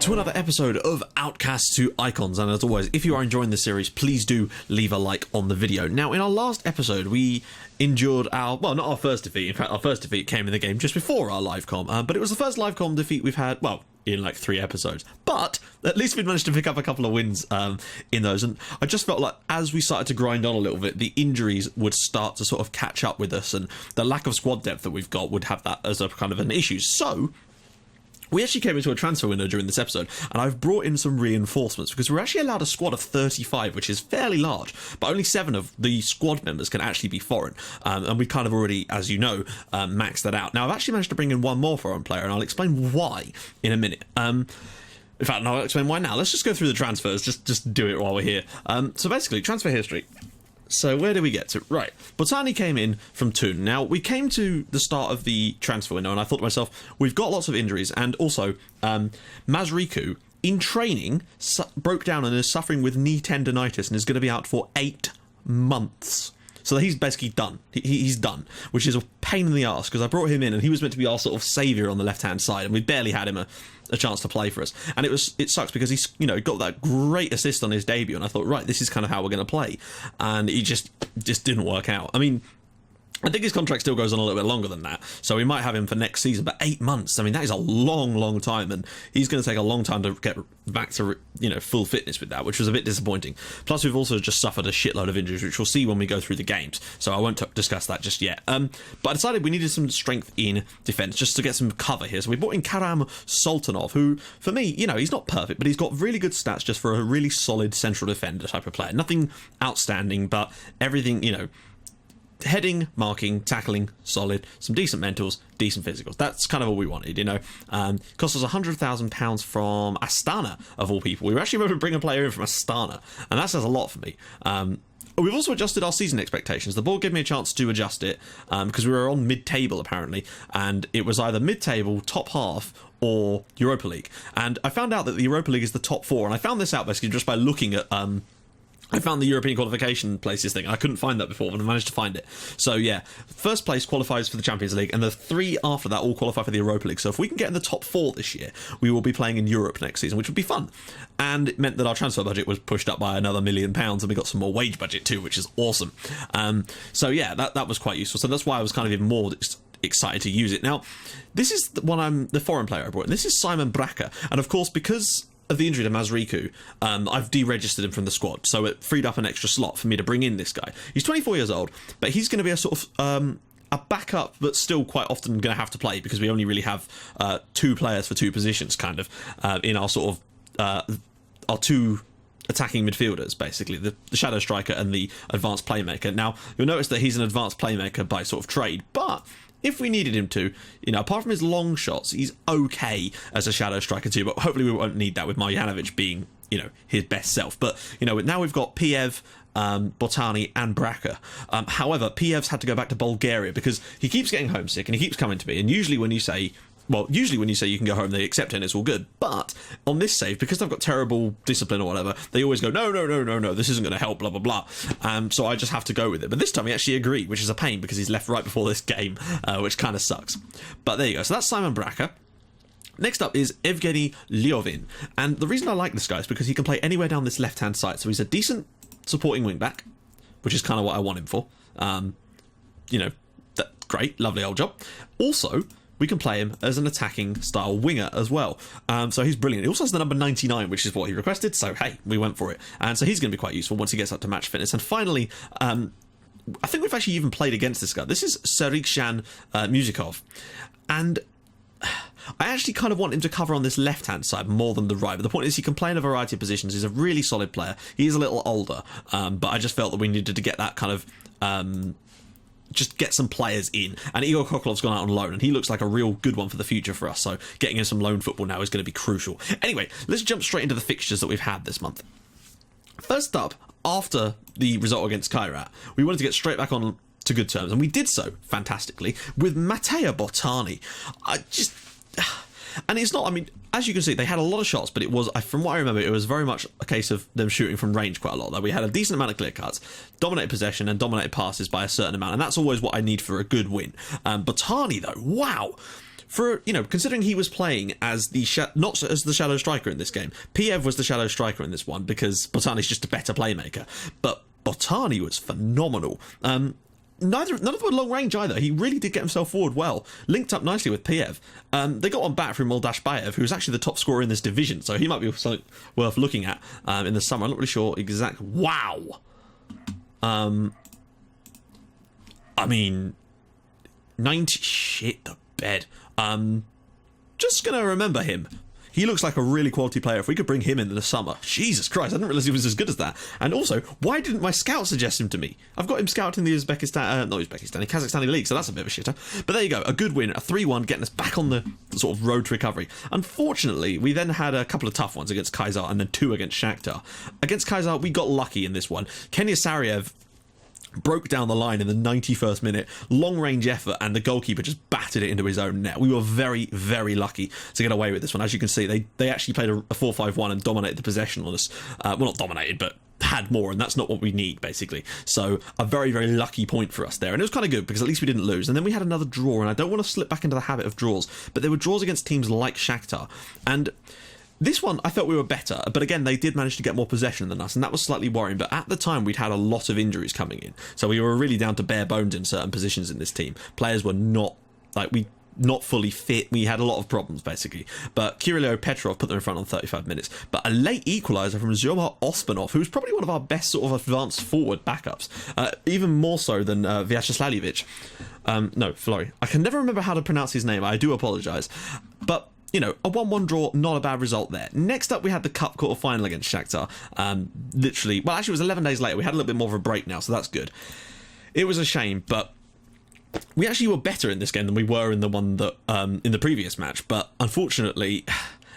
to another episode of Outcasts to Icons, and as always, if you are enjoying this series, please do leave a like on the video. Now, in our last episode, we endured our, well, not our first defeat, in fact, our first defeat came in the game just before our live com, but it was the first live com defeat we've had, well, in like 3 episodes, but at least we'd managed to pick up a couple of wins in those, and I just felt like as we started to grind on a little bit, the injuries would start to sort of catch up with us, and the lack of squad depth that we've got would have that as a kind of an issue. So we actually came into a transfer window during this episode, and I've brought in some reinforcements because we're actually allowed a squad of 35, which is fairly large, but only 7 of the squad members can actually be foreign, and we kind of already, as you know, maxed that out. Now, I've actually managed to bring in one more foreign player, and I'll explain why in a minute. In fact, no, I'll explain why now. Let's just go through the transfers, just do it while we're here. So basically, transfer history. So where do we get to? Right, Botani came in from Toon. Now, we came to the start of the transfer window, and I thought to myself, we've got lots of injuries, and also Mazriku, in training, broke down and is suffering with knee tendonitis and is going to be out for 8 months. So he's basically done. He's done, which is a pain in the arse because I brought him in and he was meant to be our sort of saviour on the left-hand side, and we barely had him a chance to play for us. And it sucks because he's, you know, got that great assist on his debut, and I thought, right, this is kind of how we're going to play, and he just didn't work out. I mean, I think his contract still goes on a little bit longer than that, so we might have him for next season, but 8 months, I mean, that is a long time, and he's going to take a long time to get back to, you know, full fitness with that, which was a bit disappointing. Plus, we've also just suffered a shitload of injuries, which we'll see when we go through the games, so I won't discuss that just yet. But I decided we needed some strength in defence, just to get some cover here, so we brought in Karam Sultanov, who, for me, you know, he's not perfect, but he's got really good stats just for a really solid central defender type of player. Nothing outstanding, but everything, you know, heading, marking, tackling, solid, some decent mentals, decent physicals. That's kind of all we wanted, you know. Cost us £100,000 from Astana, of all people. We were actually able to bring a player in from Astana, and that says a lot for me. We've also adjusted our season expectations. The board gave me a chance to adjust it because we were on mid-table, apparently, and it was either mid-table, top half, or Europa League. And I found out that the Europa League is the top 4, and I found this out basically just by looking at I found the European qualification places thing. I couldn't find that before, but I managed to find it. So yeah, first place qualifies for the Champions League, and the 3 after that all qualify for the Europa League. So if we can get in the top 4 this year, we will be playing in Europe next season, which would be fun. And it meant that our transfer budget was pushed up by another £1 million, and we got some more wage budget too, which is awesome. So yeah, that was quite useful. So that's why I was kind of even more excited to use it. Now, this is the foreign player I brought in. This is Simon Bracker, and of course, because of the injury to Mazriku, I've deregistered him from the squad, so it freed up an extra slot for me to bring in this guy. He's 24 years old, but he's going to be a sort of a backup, but still quite often going to have to play because we only really have 2 players for 2 positions, kind of, in our sort of our 2 attacking midfielders, basically, the shadow striker and the advanced playmaker. Now, you'll notice that he's an advanced playmaker by sort of trade, but if we needed him to, you know, apart from his long shots, he's okay as a shadow striker too, but hopefully we won't need that with Marjanovic being, you know, his best self. But, you know, now we've got Piev, Botani and Bracker. However, Piev's had to go back to Bulgaria because he keeps getting homesick and he keeps coming to me, and usually when you say you can go home, they accept it and it's all good. But on this save, because they've got terrible discipline or whatever, they always go, no, this isn't going to help, blah, blah, blah. So I just have to go with it. But this time he actually agreed, which is a pain because he's left right before this game, which kind of sucks. But there you go. So that's Simon Bracker. Next up is Evgeny Lyovin. And the reason I like this guy is because he can play anywhere down this left-hand side. So he's a decent supporting wing-back, which is kind of what I want him for. You know, great, lovely old job. Also, we can play him as an attacking style winger as well. So he's brilliant. He also has the number 99, which is what he requested. So, hey, we went for it. And so he's going to be quite useful once he gets up to match fitness. And finally, I think we've actually even played against this guy. This is Serikshan Muzikov. And I actually kind of want him to cover on this left-hand side more than the right. But the point is he can play in a variety of positions. He's a really solid player. He is a little older. But I just felt that we needed to get that kind of just get some players in, and Igor Kokolov's gone out on loan and he looks like a real good one for the future for us, so getting in some loan football now is going to be crucial. Anyway, let's jump straight into the fixtures that we've had this month. First up, after the result against Kairat, we wanted to get straight back on to good terms, and we did so fantastically with Mateo Botani. And it's not, I mean, as you can see, they had a lot of shots, but it was, from what I remember, it was very much a case of them shooting from range quite a lot. Like, we had a decent amount of clear cuts, dominated possession, and dominated passes by a certain amount, and that's always what I need for a good win. Botani, though, wow! for, considering he was playing as not as the shadow striker in this game. Piev was the shadow striker in this one because Botani's just a better playmaker. But Botani was phenomenal. None of them were long range either. He really did get himself forward well. Linked up nicely with Piev. They got one back from Moldashbayev, who's actually the top scorer in this division, so he might be something worth looking at in the summer. I'm not really sure exactly. Wow! I mean, 90... Shit the bed. Just gonna remember him. He looks like a really quality player. If we could bring him in the summer. Jesus Christ, I didn't realise he was as good as that. And also, why didn't my scout suggest him to me? I've got him scouted in the Kazakhstani league, so that's a bit of a shitter. But there you go, a good win, a 3-1, getting us back on the sort of road to recovery. Unfortunately, we then had a couple of tough ones against Kaiser and then 2 against Shakhtar. Against Kaiser, we got lucky in this one. Kenya Sariev broke down the line in the 91st minute, long range effort, and the goalkeeper just battered it into his own net. We were very, very lucky to get away with this one. As you can see, they actually played a 4-5-1 and dominated the possession on us. Well, not dominated, but had more, and that's not what we need, basically. So a very, very lucky point for us there, and it was kind of good because at least we didn't lose. And then we had another draw, and I don't want to slip back into the habit of draws, but there were draws against teams like Shakhtar, and this one, I felt we were better, but again, they did manage to get more possession than us, and that was slightly worrying. But at the time, we'd had a lot of injuries coming in, so we were really down to bare bones in certain positions in this team. Players were not fully fit. We had a lot of problems, basically. But Kirilo Petrov put them in front on 35 minutes. But a late equaliser from Zhomar Ospanov, who's probably one of our best sort of advanced forward backups, even more so than Vyacheslav. No, Flori. I can never remember how to pronounce his name. I do apologise. But a 1-1 draw, not a bad result there. Next up, we had the Cup quarter-final against Shakhtar. Actually, it was 11 days later. We had a little bit more of a break now, so that's good. It was a shame, but we actually were better in this game than we were in the one that in the previous match. But unfortunately,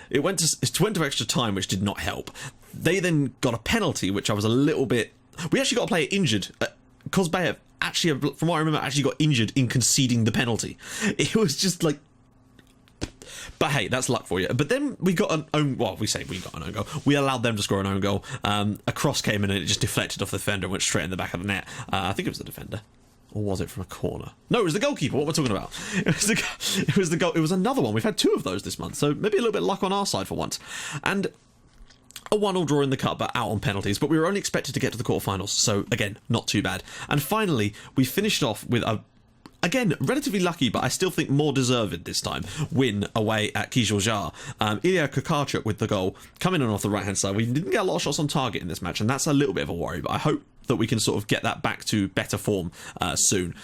it went to extra time, which did not help. They then got a penalty, which I was a little bit... We actually got a player injured. Kozbayev, actually, from what I remember, actually got injured in conceding the penalty. It was just like... But hey, that's luck for you. But then we got an own... Well, we got an own goal. We allowed them to score an own goal. A cross came in and it just deflected off the defender and went straight in the back of the net. I think it was the defender. Or was it from a corner? No, it was the goalkeeper. What we're talking about. It was the goal. It was another one. We've had 2 of those this month. So maybe a little bit of luck on our side for once. And a 1-1 draw in the cup, but out on penalties. But we were only expected to get to the quarterfinals. So again, not too bad. And finally, we finished off with a... Again, relatively lucky, but I still think more deserved this time, win away at Kizilzhar. Ilya Kukarchuk with the goal, coming in off the right-hand side. We didn't get a lot of shots on target in this match, and that's a little bit of a worry, but I hope that we can sort of get that back to better form soon.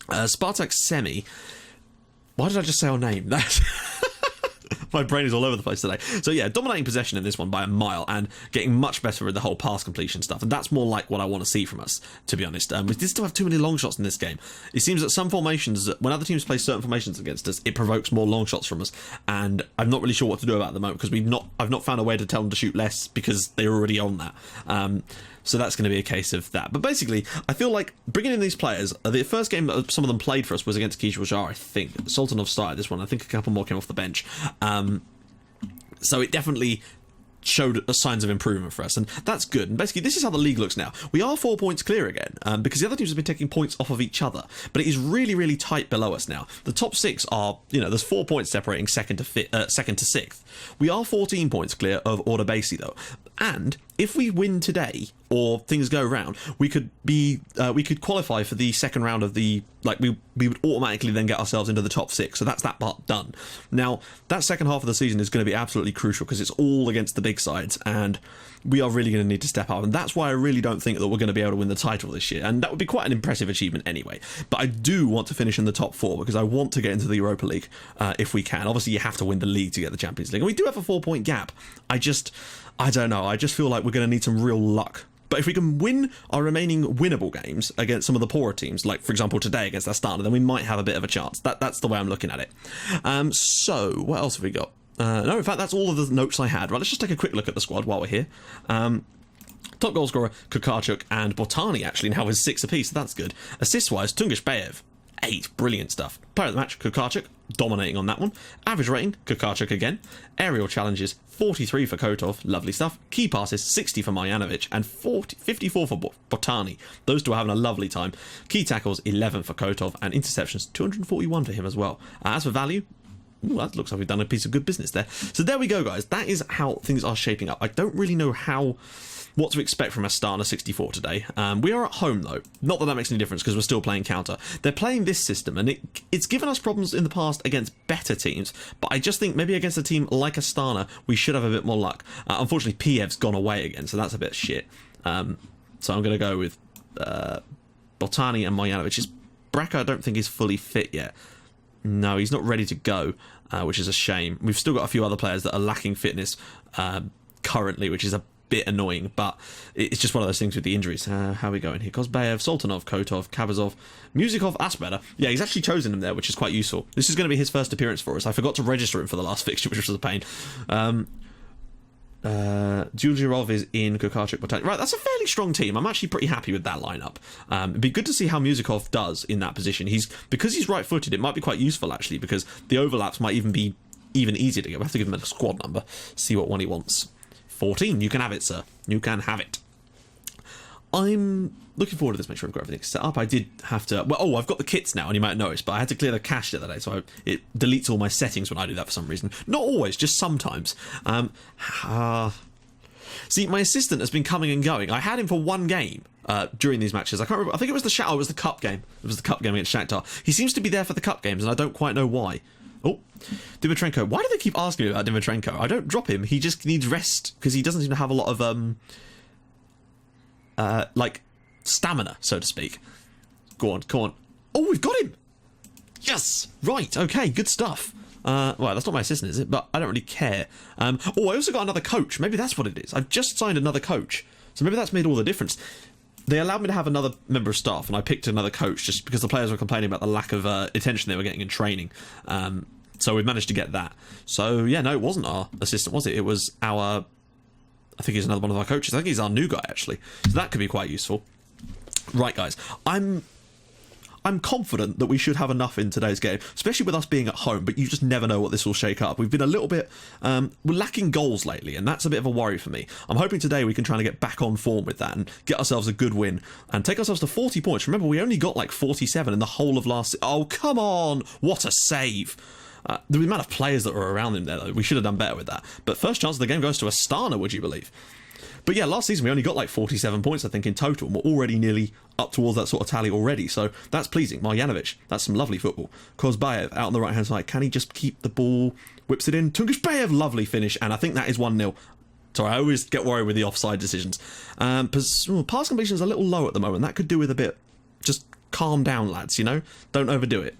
Spartak Semi. Why did I just say our name? My brain is all over the place today. So yeah, dominating possession in this one by a mile and getting much better with the whole pass completion stuff. And that's more like what I want to see from us, to be honest. We did still have too many long shots in this game. It seems that some formations, when other teams play certain formations against us, it provokes more long shots from us. And I'm not really sure what to do about it at the moment because I've not found a way to tell them to shoot less because they're already on that. So that's going to be a case of that. But basically, I feel like bringing in these players, the first game that some of them played for us was against Kizilzhar, I think. Sultanov started this one. I think a couple more came off the bench. So it definitely showed signs of improvement for us, and that's good. And basically, this is how the league looks now. We are 4 points clear again, because the other teams have been taking points off of each other, but it is really, really tight below us now. The top 6 are, there's 4 points separating second to 6th. We are 14 points clear of Ordubasi, though, and if we win today or things go round, we could qualify for the second round of the we would automatically then get ourselves into the top 6. So that's that part done. Now that second half of the season is going to be absolutely crucial because it's all against the big sides, and we are really going to need to step up. And that's why I really don't think that we're going to be able to win the title this year. And that would be quite an impressive achievement anyway. But I do want to finish in the top 4 because I want to get into the Europa League if we can. Obviously, you have to win the league to get the Champions League, and we do have a 4-point gap. I don't know. I just feel like we're going to need some real luck. But if we can win our remaining winnable games against some of the poorer teams, like, for example, today against Astana, then we might have a bit of a chance. That's the way I'm looking at it. So, what else have we got? No, in fact, that's all of the notes I had. Right, let's just take a quick look at the squad while we're here. Top goal scorer, Kukarchuk and Botani, actually, now has 6 apiece, so that's good. Assist-wise, Tungish Bayev, 8. Brilliant stuff. Player of the match, Kukarchuk, dominating on that one. Average rating, Kukarchuk again. Aerial challenges, 43 for Kotov, lovely stuff. Key passes, 60 for Marjanovic, and 54 for Botani. Those two are having a lovely time. Key tackles, 11 for Kotov, and interceptions, 241 for him as well. As for value, ooh, that looks like we've done a piece of good business there. So there we go, guys. That is how things are shaping up. I don't really know what to expect from Astana-64 today. We are at home, though. Not that makes any difference, because we're still playing counter. They're playing this system, and it's given us problems in the past against better teams, but I just think maybe against a team like Astana, we should have a bit more luck. Unfortunately, Piev's gone away again, so that's a bit shit. So I'm going to go with Botani and Marjanovic. Bracca, I don't think, is fully fit yet. No, he's not ready to go, which is a shame. We've still got a few other players that are lacking fitness currently, which is a bit annoying, but it's just one of those things with the injuries. How are we going here? Kozbayev, Sultanov, Kotov, Kabazov, Musikov, Asbeda. Yeah, he's actually chosen him there, which is quite useful. This is going to be his first appearance for us. I forgot to register him for the last fixture, which was a pain. Djuljarov is in, Kukarchuk, Botani. Right, that's a fairly strong team. I'm actually pretty happy with that lineup. It'd be good to see how Musikov does in that position. Because he's right-footed, it might be quite useful, actually, because the overlaps might even be easier to get. We have to give him a squad number, see what one he wants. 14. You can have it, sir. You can have it. I'm looking forward to this. Make sure I've got everything set up. I did have to... Well, I've got the kits now, and you might notice, but I had to clear the cache the other day, so it deletes all my settings when I do that for some reason. Not always, just sometimes. See, my assistant has been coming and going. I had him for one game during these matches. I can't remember. I think it was the cup game. It was the cup game against Shakhtar. He seems to be there for the cup games, and I don't quite know why. Oh, Dimitrenko. Why do they keep asking me about Dimitrenko? I don't drop him. He just needs rest because he doesn't seem to have a lot of like stamina, so to speak. Go on, come on. Oh, we've got him. Yes. Right. Okay. Good stuff. Well, that's not my assistant, is it? But I don't really care. Oh, I also got another coach. Maybe that's what it is. I've just signed another coach, so maybe that's made all the difference. They allowed me to have another member of staff, and I picked another coach just because the players were complaining about the lack of attention they were getting in training. So we've managed to get that. So, yeah, no, it wasn't our assistant, was it? It was our... I think he's another one of our coaches. I think he's our new guy, actually. So that could be quite useful. Right, guys. I'm confident that we should have enough in today's game, especially with us being at home, but you just never know what this will shake up. We've been a little bit... we're lacking goals lately, and that's a bit of a worry for me. I'm hoping today we can try to get back on form with that and get ourselves a good win and take ourselves to 40 points. Remember, we only got like 47 in the whole of last... Oh, come on! What a save! The amount of players that were around him there, though, we should have done better with that. But first chance of the game goes to Astana, would you believe? But yeah, last season we only got like 47 points, I think, in total. And we're already nearly up towards that sort of tally already. So that's pleasing. Marjanovic, that's some lovely football. Kozbayev out on the right-hand side. Can he just keep the ball? Whips it in. Tungishbayev, lovely finish. And I think that is 1-0. Sorry, I always get worried with the offside decisions. Pass completion is a little low at the moment. That could do with a bit... Just calm down, lads, you know? Don't overdo it.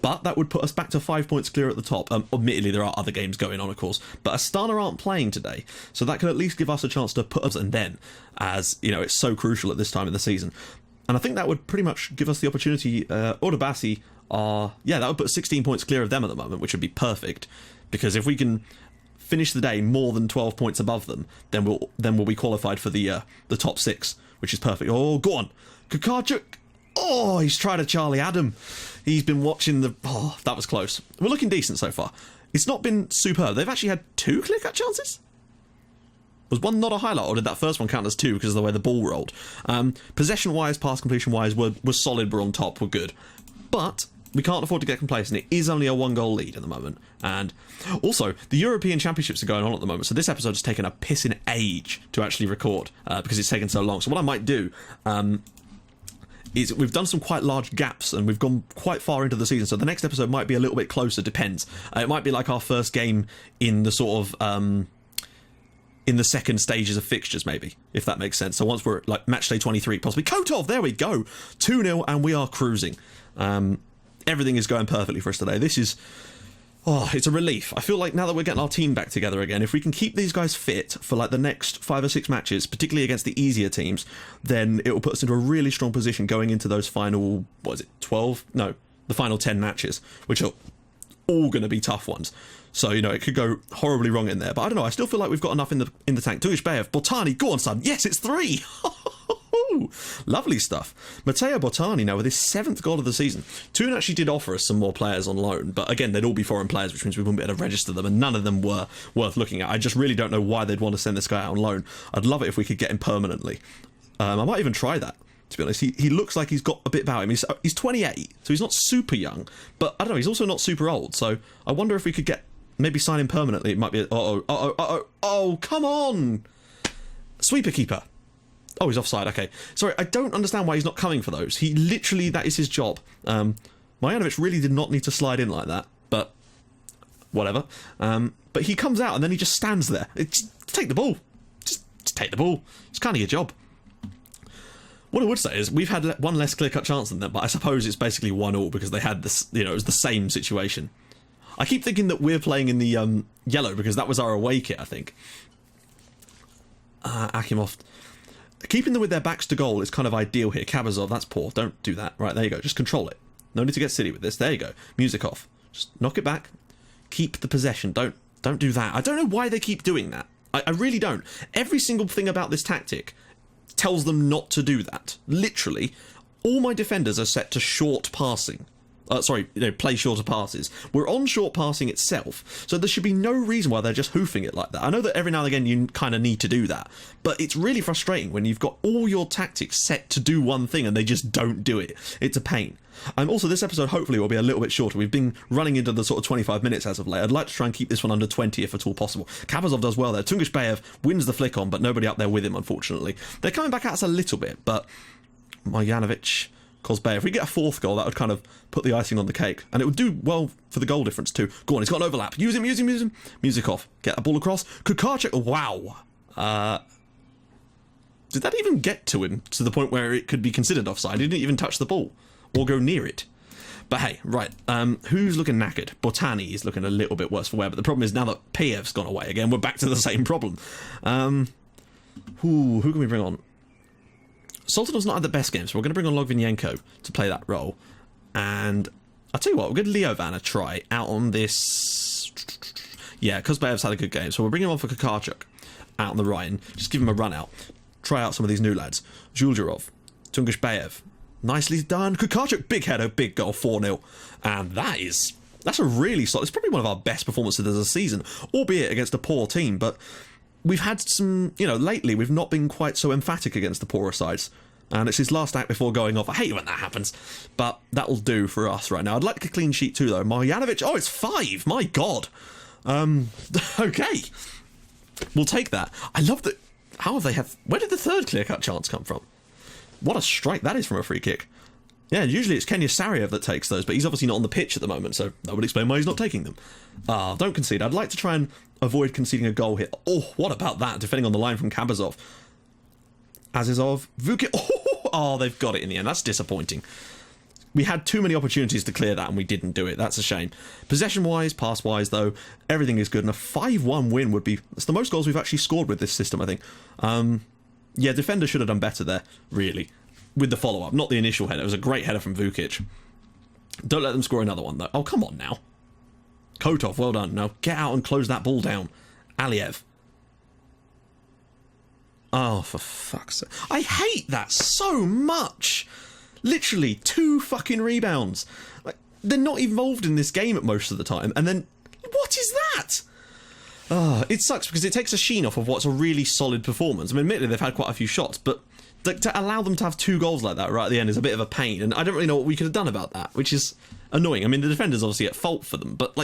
But that would put us back to 5 points clear at the top. Admittedly, there are other games going on, of course. But Astana aren't playing today. So that could at least give us a chance to put us and then, as, you know, it's so crucial at this time of the season. And I think that would pretty much give us the opportunity. Ordubasi are... Yeah, that would put 16 points clear of them at the moment, which would be perfect. Because if we can finish the day more than 12 points above them, then we'll be qualified for the top 6, which is perfect. Oh, go on. Kukarchuk. Oh, he's tried a Charlie Adam. He's been watching the... Oh, that was close. We're looking decent so far. It's not been superb. They've actually had 2 clear-cut chances? Was one not a highlight, or did that first one count as 2 because of the way the ball rolled? Possession-wise, pass completion-wise, we're solid, we're on top, we're good. But we can't afford to get complacent. It is only a 1-goal lead at the moment. And also, the European Championships are going on at the moment, so this episode has taken a pissing age to actually record because it's taken so long. So what I might do... is we've done some quite large gaps and we've gone quite far into the season, so the next episode might be a little bit closer, depends. It might be like our first game in the sort of in the second stages of fixtures, maybe, if that makes sense. So once we're at like match day 23, possibly. Kotov, there we go, 2-0 and we are cruising. Everything is going perfectly for us today. This is... Oh, it's a relief. I feel like now that we're getting our team back together again, if we can keep these guys fit for like the next 5 or 6 matches, particularly against the easier teams, then it will put us into a really strong position going into those final, what is it, 12? No, the final 10 matches, which are all going to be tough ones. So, you know, it could go horribly wrong in there. But I don't know, I still feel like we've got enough in the tank. Tungishbayev, Botani, go on, son. Yes, it's 3! Lovely stuff. Matteo Bottani now with his 7th goal of the season. Toon actually did offer us some more players on loan, but again, they'd all be foreign players, which means we wouldn't be able to register them, and none of them were worth looking at. I just really don't know why they'd want to send this guy out on loan. I'd love it if we could get him permanently. I might even try that, to be honest. He looks like he's got a bit about him. He's 28, so he's not super young, but I don't know, he's also not super old, so I wonder if we could maybe sign him permanently. It might be... Oh, come on! Sweeper keeper. Oh, he's offside, okay. Sorry, I don't understand why he's not coming for those. He literally, that is his job. Marjanovic really did not need to slide in like that, but whatever. But he comes out and then he just stands there. Just take the ball. Just take the ball. It's kind of your job. What I would say is we've had one less clear-cut chance than them, but I suppose it's basically 1-1 because they had this, it was the same situation. I keep thinking that we're playing in the yellow because that was our away kit, I think. Akimov. Keeping them with their backs to goal is kind of ideal here. Kabazov, that's poor. Don't do that. Right, there you go. Just control it. No need to get silly with this. There you go. Music off. Just knock it back. Keep the possession. Don't do that. I don't know why they keep doing that. I really don't. Every single thing about this tactic tells them not to do that. Literally, all my defenders are set to short passing. Play shorter passes. We're on short passing itself, so there should be no reason why they're just hoofing it like that. I know that every now and again you kind of need to do that, but it's really frustrating when you've got all your tactics set to do one thing and they just don't do it. It's a pain. Also, this episode hopefully will be a little bit shorter. We've been running into the sort of 25 minutes as of late. I'd like to try and keep this one under 20 if at all possible. Kabazov does well there. Tungushbayev wins the flick on, but nobody up there with him, unfortunately. They're coming back at us a little bit, but Marjanovic... Kozbey. If we get a 4th goal, that would kind of put the icing on the cake. And it would do well for the goal difference too. Go on, he's got an overlap. Use him. Music off. Get a ball across. Kukarchuk. Wow. Did that even get to him to the point where it could be considered offside? He didn't even touch the ball or go near it. But hey, right. Who's looking knackered? Botani is looking a little bit worse for wear. But the problem is now that Payev's gone away again, we're back to the same problem. Who can we bring on? Sultanov's not had the best game, so we're going to bring on Logvinenko to play that role. And I'll tell you what, we're going to Leovan a try out on this... Yeah, Kozbayev's had a good game, so we'll bring him on for Kukarchuk out on the right and just give him a run out. Try out some of these new lads. Zhuljarov, Tungushbayev. Nicely done. Kukarchuk, big header, big goal, 4-0. And that's a really solid... It's probably one of our best performances of the season, albeit against a poor team, but... We've had some, lately we've not been quite so emphatic against the poorer sides. And it's his last act before going off. I hate when that happens. But that'll do for us right now. I'd like a clean sheet too, though. Marjanovic, it's 5. My God. Okay. We'll take that. I love that. Where did the 3rd clear-cut chance come from? What a strike that is from a free kick. Yeah, usually it's Kenya Sariev that takes those, but he's obviously not on the pitch at the moment, so that would explain why he's not taking them. Don't concede. I'd like to try and avoid conceding a goal here. Oh, what about that? Defending on the line from Kabazov. Azizov. Vukic. Oh, they've got it in the end. That's disappointing. We had too many opportunities to clear that, and we didn't do it. That's a shame. Possession-wise, pass-wise, though, everything is good, and a 5-1 win would be... It's the most goals we've actually scored with this system, I think. Yeah, defender should have done better there, really. With the follow-up, not the initial header. It was a great header from Vukic. Don't let them score another one, though. Oh, come on now. Kotov, well done. Now get out and close that ball down. Aliev. Oh, for fuck's sake. I hate that so much. Literally, 2 fucking rebounds. Like, they're not involved in this game at most of the time. And then, what is that? It sucks because it takes a sheen off of what's a really solid performance. I mean, admittedly, they've had quite a few shots, but to allow them to have 2 goals like that right at the end is a bit of a pain, and I don't really know what we could have done about that, which is annoying. I mean, the defender's obviously at fault for them, but,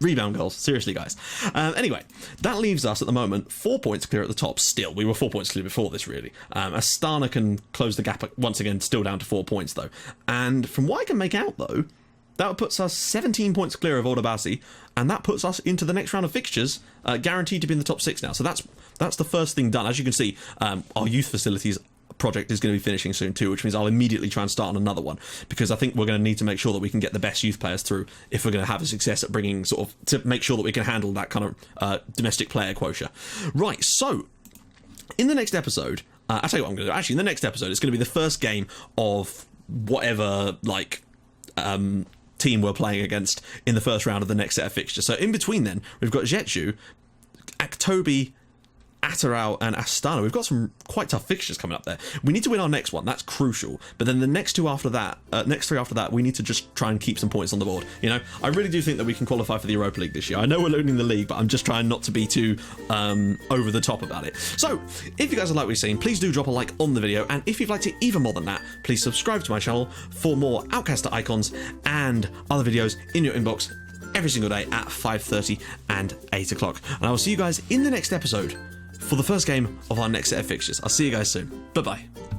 rebound goals. Seriously, guys. Anyway, that leaves us at the moment 4 points clear at the top still. We were 4 points clear before this, really. Astana can close the gap once again, still down to 4 points, though. And from what I can make out, though, that puts us 17 points clear of Ordabasi, and that puts us into the next round of fixtures, guaranteed to be in the top 6 now. So that's the first thing done. As you can see, our youth facilities project is going to be finishing soon too, which means I'll immediately try and start on another one, because I think we're going to need to make sure that we can get the best youth players through if we're going to have a success at bringing to make sure that we can handle that kind of domestic player quota. Right, so in the next episode, I'll tell you what I'm going to do. Actually, in the next episode, it's going to be the first game of whatever team we're playing against in the first round of the next set of fixtures. So in between then, we've got Jetju, Aktobi, Atterau and Astana. We've got some quite tough fixtures coming up there. We need to win our next one. That's crucial. But then the next two after that, next three after that, we need to just try and keep some points on the board. You know, I really do think that we can qualify for the Europa League this year. I know we're leading the league, but I'm just trying not to be too over the top about it. So, if you guys like what you're seeing, please do drop a like on the video. And if you'd like to even more than that, please subscribe to my channel for more Outcast icons and other videos in your inbox every single day at 5:30 and 8 o'clock. And I will see you guys in the next episode for the first game of our next set of fixtures. I'll see you guys soon. Bye-bye.